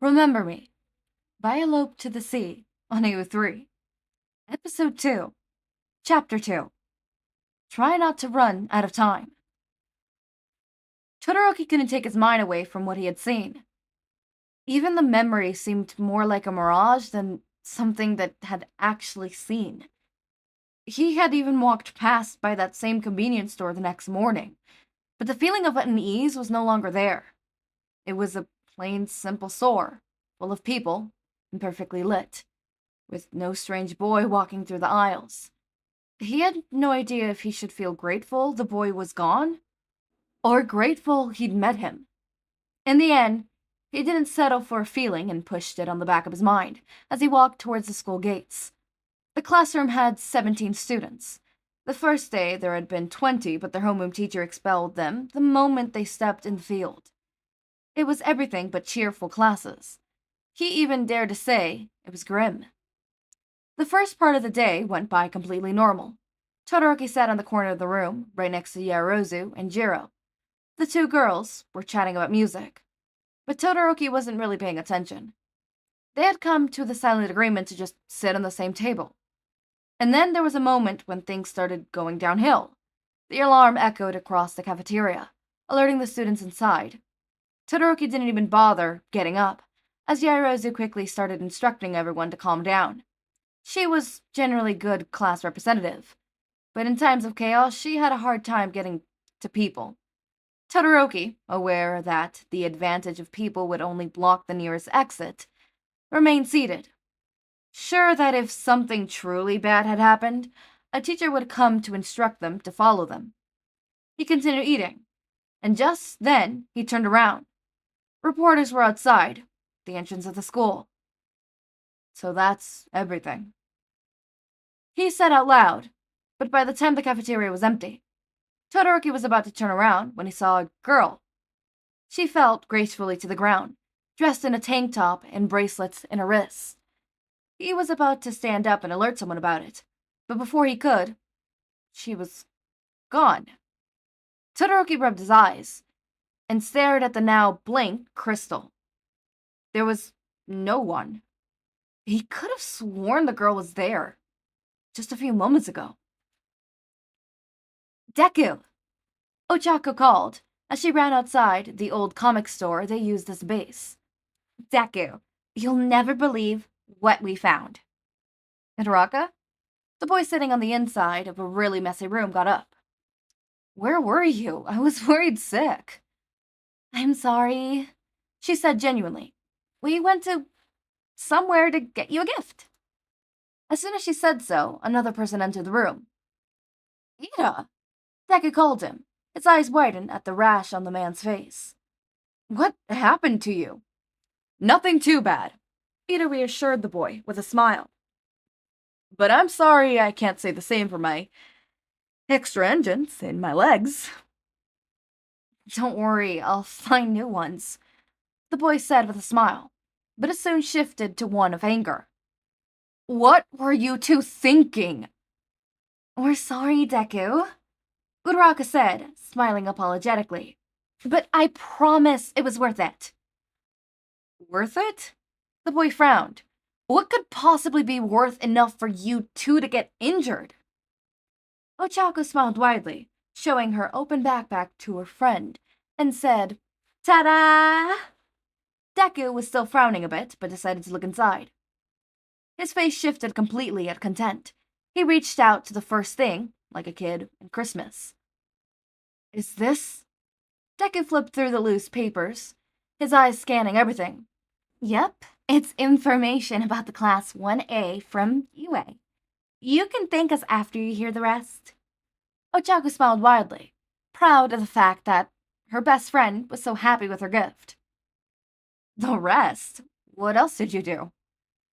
Remember Me by Elope to the Sea on AO3. Episode 2, Chapter 2. Try not to run out of time. Todoroki couldn't take his mind away from what he had seen. Even the memory seemed more like a mirage than something that had actually seen. He had even walked past by that same convenience store the next morning, but the feeling of unease was no longer there. It was a plain, simple store, full of people, and perfectly lit, with no strange boy walking through the aisles. He had no idea if he should feel grateful the boy was gone, or grateful he'd met him. In the end, he didn't settle for a feeling and pushed it on the back of his mind as he walked towards the school gates. The classroom had 17 students. The first day there had been 20, but their homeroom teacher expelled them the moment they stepped in the field. It was everything but cheerful classes. He even dared to say it was grim. The first part of the day went by completely normal. Todoroki sat on the corner of the room, right next to Yaoyorozu and Jiro. The two girls were chatting about music, but Todoroki wasn't really paying attention. They had come to the silent agreement to just sit on the same table. And then there was a moment when things started going downhill. The alarm echoed across the cafeteria, alerting the students inside. Todoroki didn't even bother getting up, as Yaoyorozu quickly started instructing everyone to calm down. She was generally good class representative, but in times of chaos she had a hard time getting to people. Todoroki, aware that the advantage of people would only block the nearest exit, remained seated, sure that if something truly bad had happened, a teacher would come to instruct them to follow them. He continued eating, and just then he turned around. Reporters were outside, the entrance of the school. So that's everything. He said out loud, but by the time the cafeteria was empty, Todoroki was about to turn around when he saw a girl. She fell gracefully to the ground, dressed in a tank top and bracelets in her wrists. He was about to stand up and alert someone about it, but before he could, she was gone. Todoroki rubbed his eyes and stared at the now blank crystal. There was no one. He could have sworn the girl was there just a few moments ago. Deku! Ochako called as she ran outside the old comic store they used as base. Deku, you'll never believe what we found. Uraraka? The boy sitting on the inside of a really messy room got up. Where were you? I was worried sick. I'm sorry, she said genuinely. We went to somewhere to get you a gift. As soon as she said so, another person entered the room. Iida! Deku called him, his eyes widened at the rash on the man's face. What happened to you? Nothing too bad, Iida reassured the boy with a smile. But I'm sorry I can't say the same for my extra engines in my legs. Don't worry, I'll find new ones, the boy said with a smile, but it soon shifted to one of anger. What were you two thinking? We're sorry, Deku, Uraraka said, smiling apologetically. But I promise it was worth it. Worth it? The boy frowned. What could possibly be worth enough for you two to get injured? Ochako smiled widely, showing her open backpack to her friend, and said, Ta-da! Deku was still frowning a bit, but decided to look inside. His face shifted completely at content. He reached out to the first thing, like a kid in Christmas. Is this? Deku flipped through the loose papers, his eyes scanning everything. Yep, it's information about the Class 1A from UA. You can thank us after you hear the rest. Ochako smiled widely, proud of the fact that her best friend was so happy with her gift. The rest? What else did you do?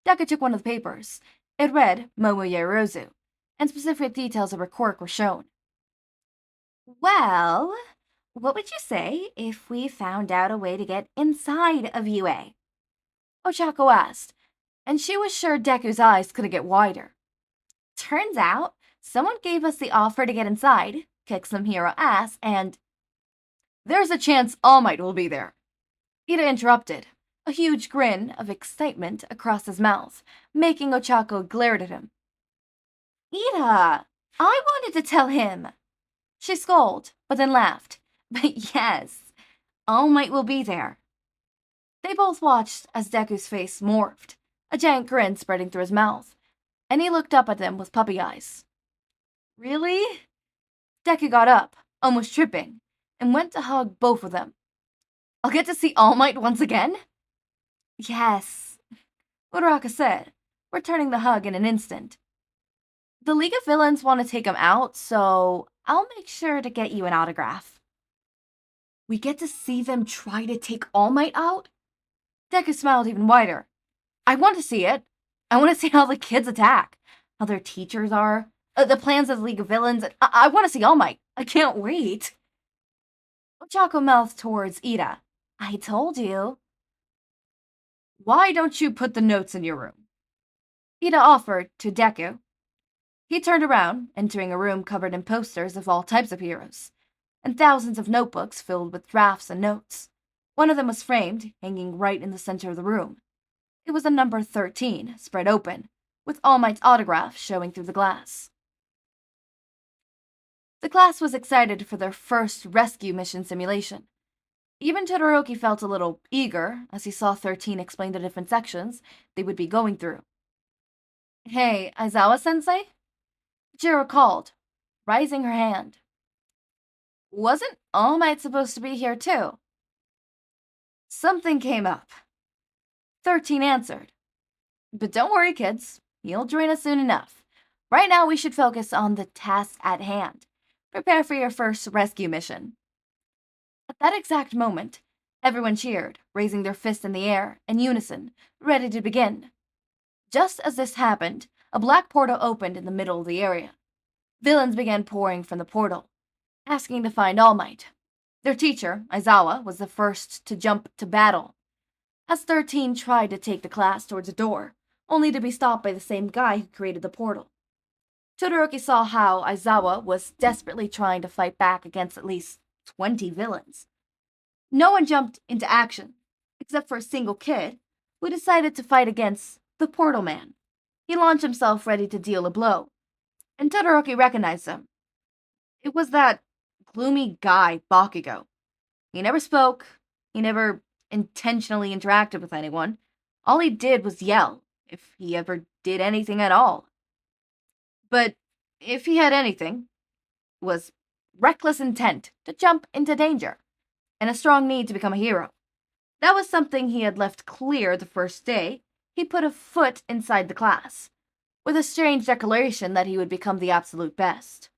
Deku took one of the papers. It read Momo Yaoyorozu, and specific details of her quirk were shown. Well, what would you say if we found out a way to get inside of UA? Ochako asked, and she was sure Deku's eyes couldn't get wider. Turns out, someone gave us the offer to get inside, kick some hero ass, and... There's a chance All Might will be there, Iida interrupted, a huge grin of excitement across his mouth, making Ochako glare at him. Iida, I wanted to tell him. She scolded, but then laughed. But yes, All Might will be there. They both watched as Deku's face morphed, a giant grin spreading through his mouth, and he looked up at them with puppy eyes. Really? Deku got up, almost tripping, and went to hug both of them. I'll get to see All Might once again? Yes, Uraraka said, returning the hug in an instant. The League of Villains want to take him out, so I'll make sure to get you an autograph. We get to see them try to take All Might out? Deku smiled even wider. I want to see it. I want to see how the kids attack, how their teachers are, the plans of the League of Villains. I want to see All Might. I can't wait. Ochako mouthed towards Iida. I told you. Why don't you put the notes in your room? Iida offered to Deku. He turned around, entering a room covered in posters of all types of heroes, and thousands of notebooks filled with drafts and notes. One of them was framed, hanging right in the center of the room. It was a number 13, spread open, with All Might's autograph showing through the glass. The class was excited for their first rescue mission simulation. Even Todoroki felt a little eager as he saw 13 explain the different sections they would be going through. Hey, Aizawa-sensei? Jiro called, raising her hand. Wasn't All Might supposed to be here too? Something came up. 13 answered. But don't worry, kids. He'll join us soon enough. Right now we should focus on the task at hand. Prepare for your first rescue mission. At that exact moment, everyone cheered, raising their fists in the air, in unison, ready to begin. Just as this happened, a black portal opened in the middle of the area. Villains began pouring from the portal, asking to find All Might. Their teacher, Aizawa, was the first to jump to battle, as 13 tried to take the class towards the door, only to be stopped by the same guy who created the portal. Todoroki saw how Aizawa was desperately trying to fight back against at least 20 villains. No one jumped into action, except for a single kid, who decided to fight against the Portal Man. He launched himself ready to deal a blow, and Todoroki recognized him. It was that gloomy guy, Bakugo. He never spoke, he never intentionally interacted with anyone. All he did was yell, if he ever did anything at all. But if he had anything, was reckless intent to jump into danger, and a strong need to become a hero. That was something he had left clear the first day he put a foot inside the class, with a strange declaration that he would become the absolute best.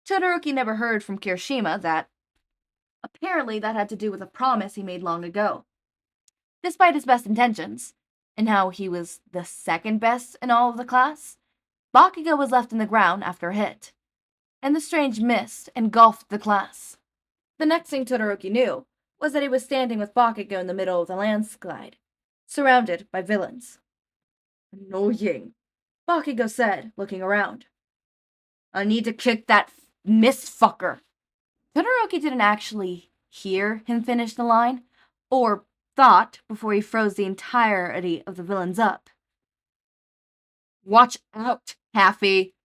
Todoroki never heard from Kirishima that apparently that had to do with a promise he made long ago. Despite his best intentions, and how he was the second best in all of the class, Bakugo was left in the ground after a hit, and the strange mist engulfed the class. The next thing Todoroki knew was that he was standing with Bakugo in the middle of the landslide, surrounded by villains. Annoying, Bakugo said, looking around. I need to kick that mistfucker. Todoroki didn't actually hear him finish the line, or thought before he froze the entirety of the villains up. Watch out, Happy!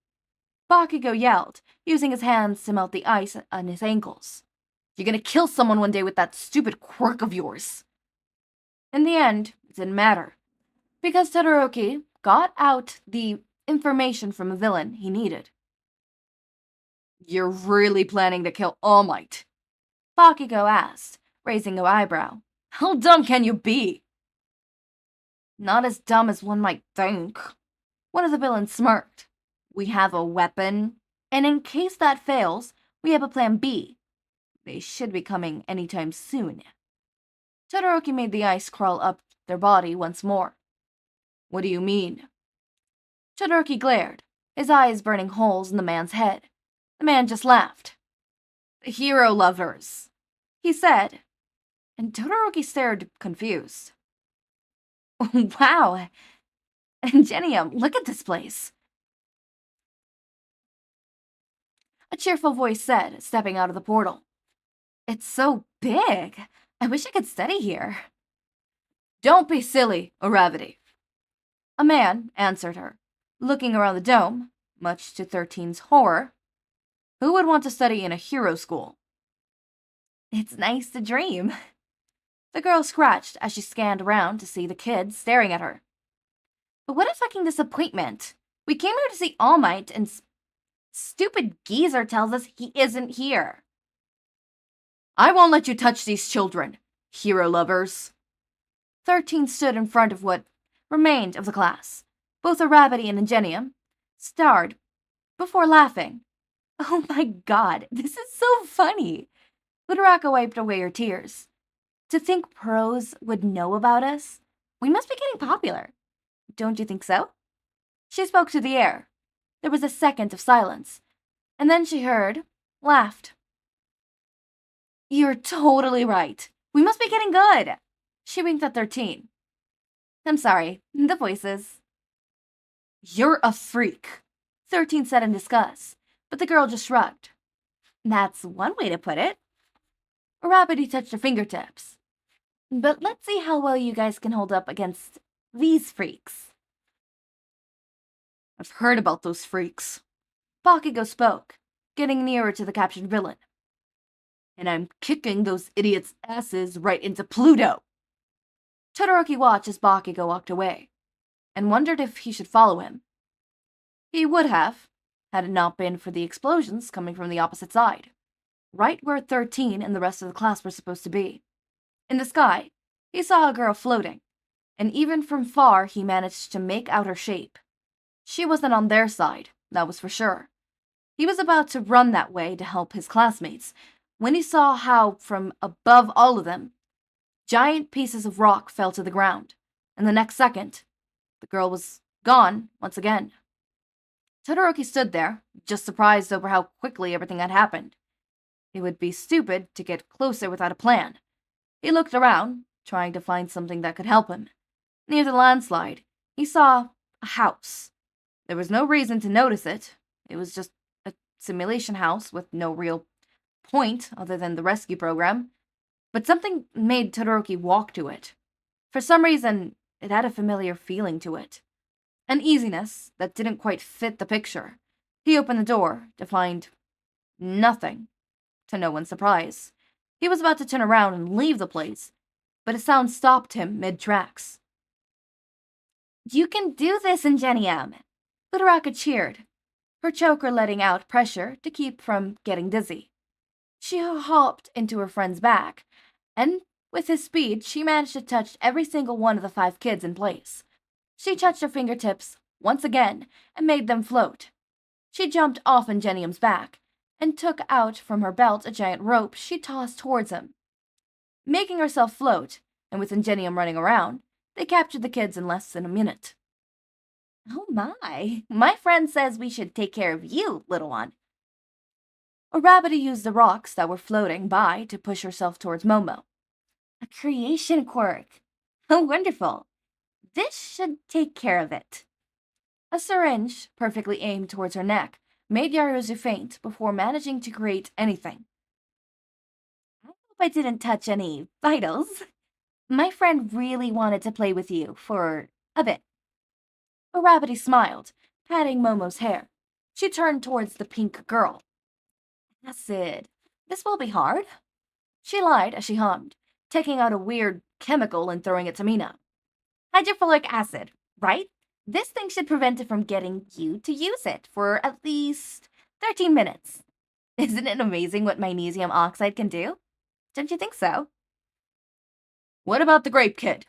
Bakugo yelled, using his hands to melt the ice on his ankles. You're gonna kill someone one day with that stupid quirk of yours. In the end, it didn't matter, because Todoroki got out the information from a villain he needed. You're really planning to kill All Might? Bakugo asked, raising an eyebrow. How dumb can you be? Not as dumb as one might think. One of the villains smirked. We have a weapon, and in case that fails, we have a plan B. They should be coming anytime soon. Todoroki made the ice crawl up their body once more. What do you mean? Todoroki glared, his eyes burning holes in the man's head. The man just laughed. The hero lovers, he said, and Todoroki stared confused. Wow, Ingenium, look at this place. A cheerful voice said, stepping out of the portal. It's so big. I wish I could study here. Don't be silly, Uraraka. A man answered her, looking around the dome, much to 13's horror. Who would want to study in a hero school? It's nice to dream. The girl scratched as she scanned around to see the kids staring at her. But what a fucking disappointment. We came here to see All Might, and stupid geezer tells us he isn't here. I won't let you touch these children, hero lovers. 13 stood in front of what remained of the class. Both Uraraka and Ingenium stared before laughing. Oh my god, this is so funny. Uraraka wiped away her tears. To think pros would know about us? We must be getting popular. Don't you think so? She spoke to the air. There was a second of silence, and then she laughed. You're totally right. We must be getting good. She winked at 13. I'm sorry, the voices. You're a freak, 13 said in disgust, but the girl just shrugged. That's one way to put it. Uraraka touched her fingertips. But let's see how well you guys can hold up against these freaks. I've heard about those freaks. Bakugo spoke, getting nearer to the captured villain. And I'm kicking those idiots' asses right into Pluto. Todoroki watched as Bakugo walked away, and wondered if he should follow him. He would have, had it not been for the explosions coming from the opposite side, right where 13 and the rest of the class were supposed to be. In the sky, he saw a girl floating, and even from far he managed to make out her shape. She wasn't on their side, that was for sure. He was about to run that way to help his classmates, when he saw how, from above all of them, giant pieces of rock fell to the ground, and the next second, the girl was gone once again. Todoroki stood there, just surprised over how quickly everything had happened. It would be stupid to get closer without a plan. He looked around, trying to find something that could help him. Near the landslide, he saw a house. There was no reason to notice it. It was just a simulation house with no real point other than the rescue program. But something made Todoroki walk to it. For some reason, it had a familiar feeling to it. An easiness that didn't quite fit the picture. He opened the door to find nothing, to no one's surprise. He was about to turn around and leave the place, but a sound stopped him mid-tracks. You can do this, Ingenium! Uraraka cheered, her choker letting out pressure to keep from getting dizzy. She hopped into her friend's back, and with his speed, she managed to touch every single one of the 5 kids in place. She touched her fingertips once again and made them float. She jumped off Ingenium's back and took out from her belt a giant rope she tossed towards him. Making herself float, and with Ingenium running around, they captured the kids in less than a minute. Oh my friend says we should take care of you, little one. Uraraka used the rocks that were floating by to push herself towards Momo. A creation quirk. Oh, wonderful. This should take care of it. A syringe, perfectly aimed towards her neck, made Yaruzu faint before managing to create anything. I hope I didn't touch any vitals. My friend really wanted to play with you for a bit. Uraraka smiled, patting Momo's hair. She turned towards the pink girl. Acid. This will be hard. She lied as she hummed, taking out a weird chemical and throwing it to Mina. Hydrofluoric acid, right? This thing should prevent it from getting you to use it for at least 13 minutes. Isn't it amazing what magnesium oxide can do? Don't you think so? What about the grape kid?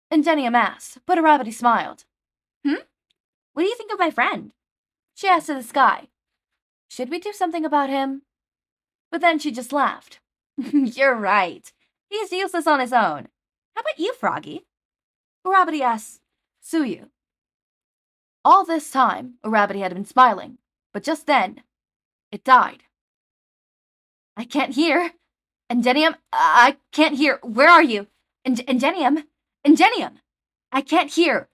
Ingenium asked, but Uraraka smiled. What do you think of my friend? She asked to the sky. Should we do something about him? But then she just laughed. You're right. He's useless on his own. How about you, Froggy? Uraraka asked Suyu. All this time, Uraraka had been smiling, but just then, it died. I can't hear. Ingenium, I can't hear. Where are you? Ingenium, Ingenium, I can't hear.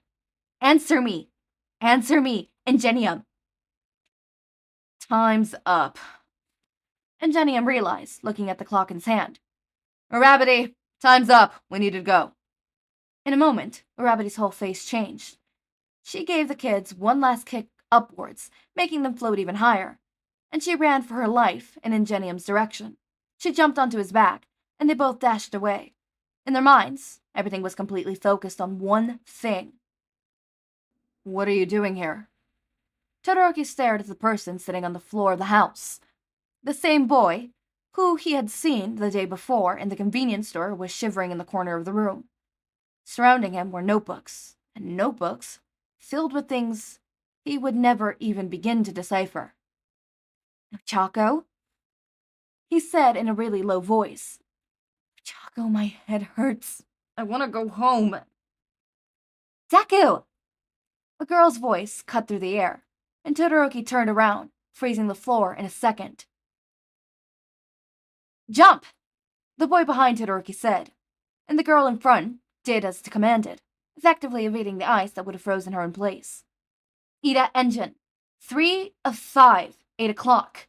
Answer me. Answer me, Ingenium. Time's up. Ingenium realized, looking at the clock in his hand. Uraraka, time's up. We need to go. In a moment, Urabi's whole face changed. She gave the kids one last kick upwards, making them float even higher, and she ran for her life in Ingenium's direction. She jumped onto his back, and they both dashed away. In their minds, everything was completely focused on one thing. "What are you doing here?" Todoroki stared at the person sitting on the floor of the house. The same boy, who he had seen the day before in the convenience store, was shivering in the corner of the room. Surrounding him were notebooks, and notebooks filled with things he would never even begin to decipher. "Ochako?" he said in a really low voice. "Ochako, my head hurts. I want to go home." "Deku!" A girl's voice cut through the air, and Todoroki turned around, freezing the floor in a second. "Jump!" the boy behind Todoroki said, and the girl in front did as commanded, effectively evading the ice that would have frozen her in place. "Iida engine. 3 of 5, 8 o'clock.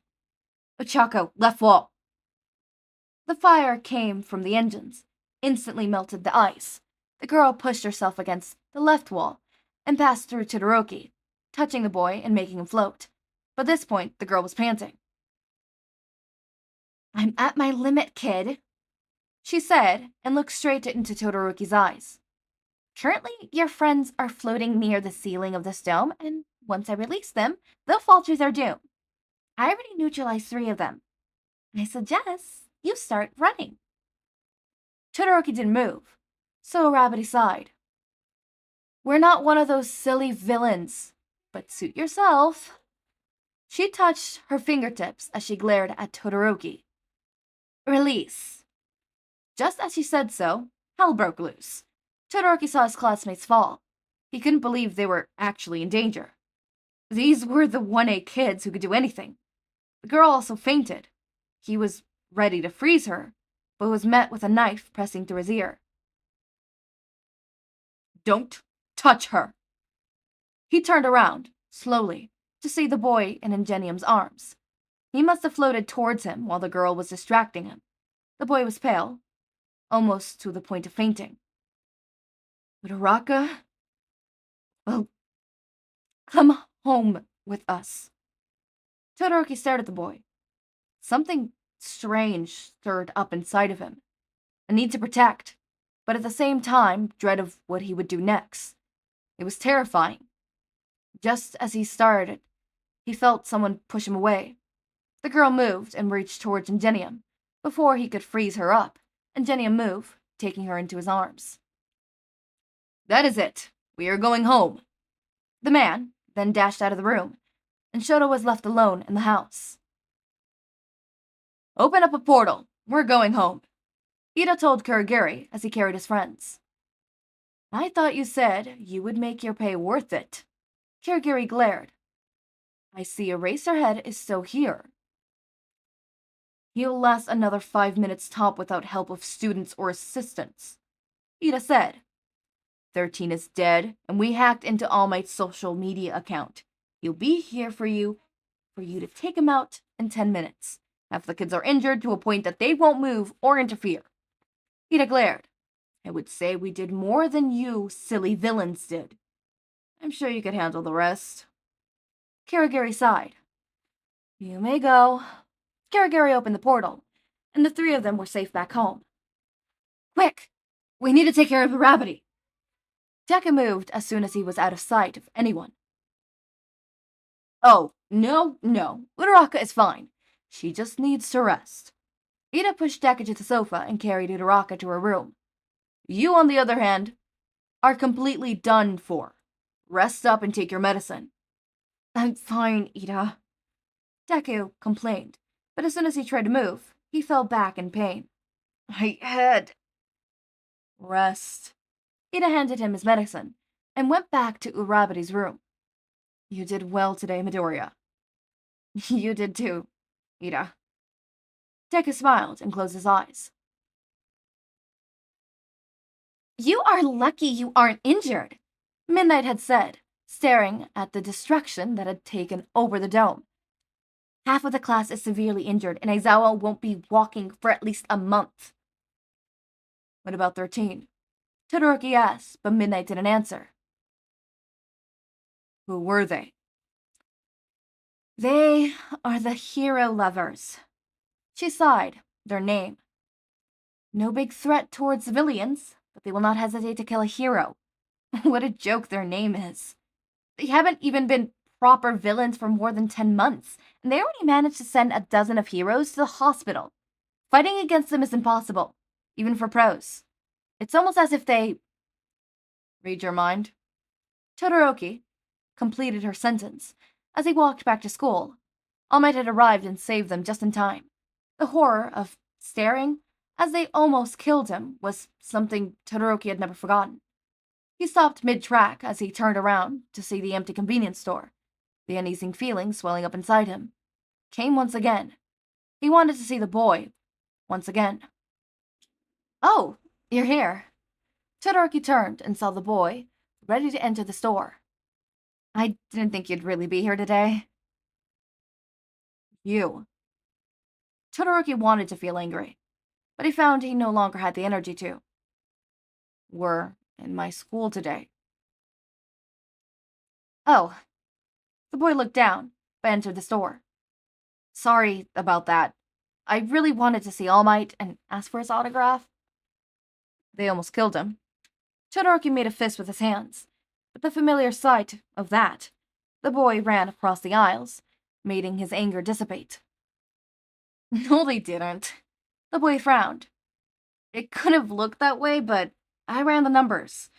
Ochako, left wall." The fire came from the engines, instantly melted the ice. The girl pushed herself against the left wall and passed through Todoroki, touching the boy and making him float. By this point, the girl was panting. "I'm at my limit, kid," she said, and looked straight into Todoroki's eyes. "Currently, your friends are floating near the ceiling of this dome, and once I release them, they'll fall to their doom. I already neutralized 3 of them. I suggest you start running." Todoroki didn't move, so Urabity sighed. "We're not one of those silly villains, but suit yourself." She touched her fingertips as she glared at Todoroki. "Release." Just as she said so, hell broke loose. Todoroki saw his classmates fall. He couldn't believe they were actually in danger. These were the 1A kids who could do anything. The girl also fainted. He was ready to freeze her, but was met with a knife pressing through his ear. "Don't touch her." He turned around, slowly, to see the boy in Ingenium's arms. He must have floated towards him while the girl was distracting him. The boy was pale, almost to the point of fainting. "Uraraka? Well, come home with us." Todoroki stared at the boy. Something strange stirred up inside of him. A need to protect, but at the same time, dread of what he would do next. It was terrifying. Just as he started, he felt someone push him away. The girl moved and reached towards Ingenium. Before he could freeze her up, Ingenium moved, taking her into his arms. "That is it. We are going home." The man then dashed out of the room, and Shoto was left alone in the house. "Open up a portal. We're going home," Iida told Kurogiri as he carried his friends. "I thought you said you would make your pay worth it." Kurogiri glared. "I see Eraserhead is still here." "He'll last another 5 minutes top without help of students or assistants," Iida said. 13 is dead, and we hacked into All Might's social media account. He'll be here for you to take him out in 10 minutes. Half the kids are injured to a point that they won't move or interfere." Iida glared. "I would say we did more than you silly villains did. I'm sure you could handle the rest." Kurogiri sighed. "You may go." Kurogiri opened the portal, and the 3 of them were safe back home. "Quick! We need to take care of Urabity." Deku moved as soon as he was out of sight of anyone. "Oh, no. Uraraka is fine. She just needs to rest." Iida pushed Deku to the sofa and carried Uraraka to her room. "You, on the other hand, are completely done for. Rest up and take your medicine." "I'm fine, Iida." Deku complained, but as soon as he tried to move, he fell back in pain. "My head." "Rest." Iida handed him his medicine and went back to Urabity's room. "You did well today, Midoriya." "You did too, Iida." Deku smiled and closed his eyes. "You are lucky you aren't injured," Midnight had said, staring at the destruction that had taken over the dome. "Half of the class is severely injured, and Aizawa won't be walking for at least a month." "What about 13? Todoroki asked, but Midnight didn't answer. Who were they? They are the hero lovers. She sighed, their name. No big threat towards civilians, but they will not hesitate to kill a hero. What a joke their name is. They haven't even been proper villains for more than 10 months, and they already managed to send a dozen of heroes to the hospital. Fighting against them is impossible, even for pros. It's almost as if they... Read your mind? Todoroki completed her sentence as he walked back to school. All Might had arrived and saved them just in time. The horror of staring as they almost killed him was something Todoroki had never forgotten. He stopped mid-track as he turned around to see the empty convenience store. The uneasy feeling swelling up inside him came once again. He wanted to see the boy once again. Oh, you're here. Todoroki turned and saw the boy, ready to enter the store. I didn't think you'd really be here today. You. Todoroki wanted to feel angry, but he found he no longer had the energy to. Were in my school today. Oh. The boy looked down, but entered the store. Sorry about that. I really wanted to see All Might and ask for his autograph. They almost killed him. Todoroki made a fist with his hands. But the familiar sight of that, the boy ran across the aisles, making his anger dissipate. No, they didn't. The boy frowned. It could have looked that way, but I ran the numbers.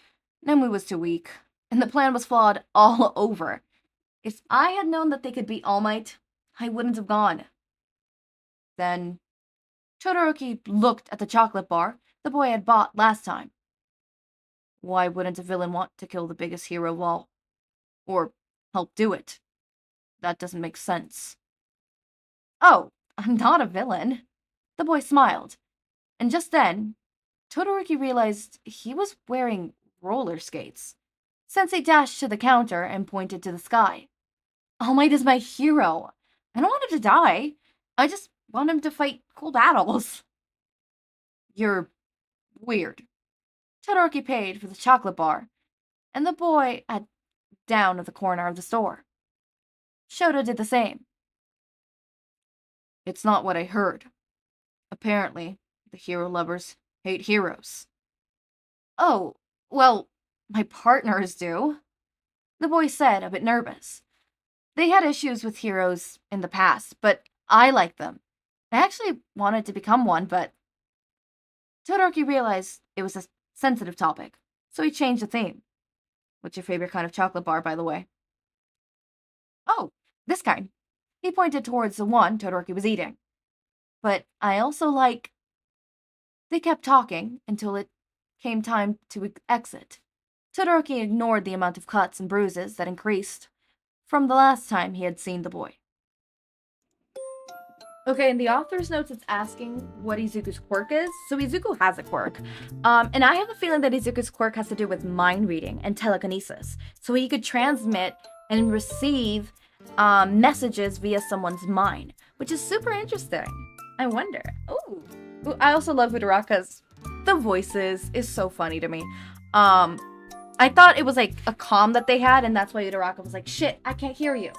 Nemui was too weak, and the plan was flawed all over. If I had known that they could beat All Might, I wouldn't have gone. Then Todoroki looked at the chocolate bar the boy had bought last time. Why wouldn't a villain want to kill the biggest hero of all? Or help do it? That doesn't make sense. Oh, I'm not a villain. The boy smiled. And just then, Todoroki realized he was wearing roller skates. Sensei dashed to the counter and pointed to the sky. All Might is my hero. I don't want him to die. I just want him to fight cool battles. You're weird. Todoroki paid for the chocolate bar, and the boy at down at the corner of the store. Shoto did the same. It's not what I heard. Apparently, the hero lovers hate heroes. Oh, well, my partners do, the boy said, a bit nervous. They had issues with heroes in the past, but I like them. I actually wanted to become one, but... Todoroki realized it was a sensitive topic, so he changed the theme. What's your favorite kind of chocolate bar, by the way? Oh, this kind. He pointed towards the one Todoroki was eating. But I also like... They kept talking until it came time to exit. Todoroki ignored the amount of cuts and bruises that increased from the last time he had seen the boy. Okay, in the author's notes, it's asking what Izuku's quirk is. So Izuku has a quirk. And I have a feeling that Izuku's quirk has to do with mind reading and telekinesis. So he could transmit and receive messages via someone's mind, which is super interesting. I wonder. Ooh, I also love Uraraka's. The voices is so funny to me. I thought it was like a comm that they had, and that's why Uraraka was like, shit, I can't hear you.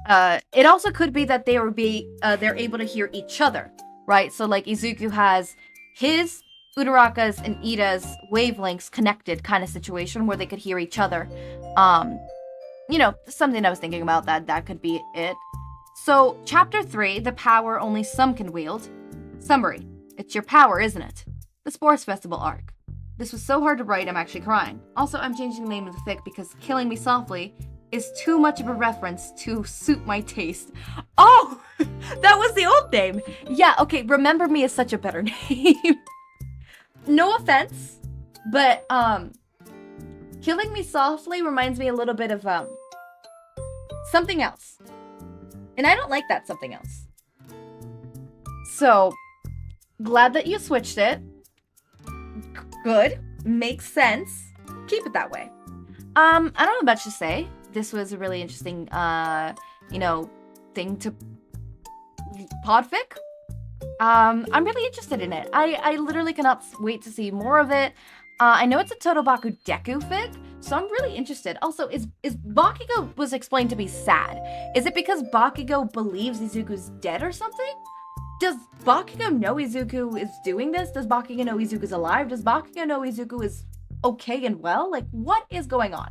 It also could be that they're able to hear each other, right? So like Izuku has his, Uraraka's, and Iida's wavelengths connected kind of situation where they could hear each other. You know, something I was thinking about that could be it. So chapter 3, the power only some can wield. Summary, it's your power, isn't it? The sports festival arc. This was so hard to write, I'm actually crying. Also, I'm changing the name of the fic because Killing Me Softly is too much of a reference to suit my taste. Oh, that was the old name. Yeah, okay, Remember Me is such a better name. No offense, but Killing Me Softly reminds me a little bit of something else. And I don't like that something else. So, glad that you switched it. Good. Makes sense. Keep it that way. I don't have much to say. This was a really interesting, thing to podfic. I'm really interested in it. I literally cannot wait to see more of it. I know it's a Totobaku Deku fic, so I'm really interested. Also, is Bakugo was explained to be sad. Is it because Bakugo believes Izuku's dead or something? Does Bakugo know Izuku is doing this? Does Bakugo know Izuku's alive? Does Bakugo know Izuku is okay and well? Like, what is going on?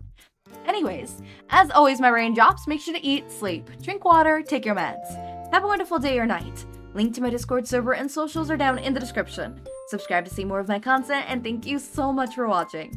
Anyways, as always, my raindrops, make sure to eat, sleep, drink water, take your meds. Have a wonderful day or night. Link to my Discord server and socials are down in the description. Subscribe to see more of my content, and thank you so much for watching.